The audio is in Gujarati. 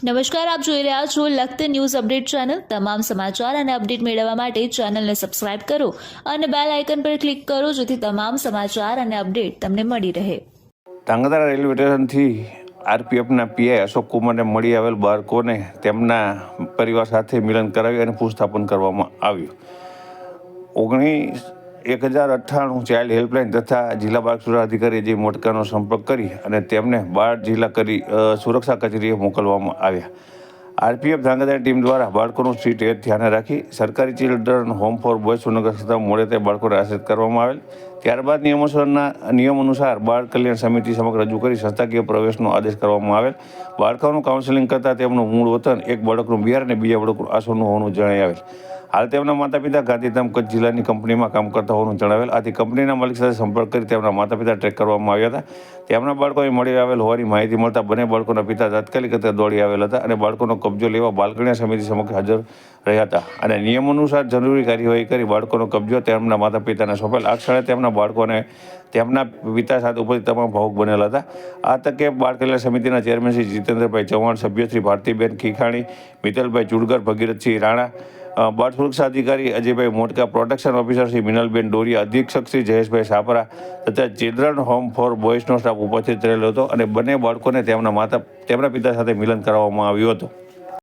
નમસ્કાર, આપ જોઈ રહ્યા છો લખત ન્યૂઝ અપડેટ ચેનલ। તમામ સમાચાર અને અપડેટ મેળવવા માટે ચેનલને સબસ્ક્રાઇબ કરો અને બેલ આઇકન પર ક્લિક કરો, જેથી તમામ સમાચાર અને અપડેટ તમને મળી રહે। ધાંગધ્રા રેલવે સ્ટેશનથી આરપીએફના પીઆઈ અશોક કુમારને મળી આવેલ બાળકોને તેમના પરિવાર સાથે મિલન કરાવી અને પુનઃસ્થાપન કરવામાં આવ્યું। 1098 ચાઇલ્ડ હેલ્પલાઇન તથા જિલ્લા બાળ સુરક્ષા અધિકારી જે મોટકાનો સંપર્ક કરી અને તેમને બાળ જિલ્લા સુરક્ષા કચેરીએ મોકલવામાં આવ્યા। આરપીએફ ધાંગધ્રાની ટીમ દ્વારા બાળકોનું સીટ એ ધ્યાને રાખી સરકારી children home for boys Surnagar ખાતે મોડે તે બાળકોને આશ્રિત કરવામાં આવેલ। ત્યારબાદ નિયમ અનુસાર બાળ કલ્યાણ સમિતિ સમક્ષ રજૂ કરી સંસ્થાકીય પ્રવેશનો આદેશ કરવામાં આવેલ। બાળકોનું કાઉન્સેલિંગ કરતાં તેમનું મૂળ વતન એક બાળકનું બિહાર અને બીજા બાળકનું આસામનું હોવાનું જણાઈ આવેલ। હાલ તેમના માતા પિતા ગાંધીધામ કચ્છ જિલ્લાની કંપનીમાં કામ કરતા હોવાનું જણાવેલ। આથી કંપનીના માલિક સાથે સંપર્ક કરી તેમના માતા પિતા ટ્રેક કરવામાં આવ્યા હતા। તેમના બાળકોએ મળી આવેલ હોવાની માહિતી મળતા બંને બાળકોના પિતા તાત્કાલિક રીતે દોડી આવેલ હતા અને બાળકોનો કબજો લેવા બાળ કલ્યાણ સમિતિ સમક્ષ હાજર રહ્યા હતા અને નિયમ અનુસાર જરૂરી કાર્યવાહી કરી બાળકોનો કબજો તેમના માતા પિતાને સોંપેલ। આ ક્ષણે તેમના બાળકોને તેમના પિતા સાથે ઉપસ્થિત તમામ ભાવુક બનેલા હતા। આ તકે બાળ કલ્યાણ સમિતિના ચેરમેન શ્રી જીતેન્દ્રભાઈ ચૌહાણ, સભ્ય શ્રી ભારતીબેન ખીખાણી, મિત્તલભાઈ ચુડગર, ભગીરથસિંહ રાણા, બાળ સુરક્ષા અધિકારી અજયભાઈ મોટકા, પ્રોટેક્શન ઓફિસર શ્રી મિનલબેન ડોરિયા, અધિક્ષક શ્રી જયેશભાઈ સાપરા તથા ચિલ્ડ્રન હોમ ફોર બોયઝનો સ્ટાફ ઉપસ્થિત રહેલો હતો અને બંને બાળકોને તેમના પિતા સાથે મિલન કરાવવામાં આવ્યું હતું।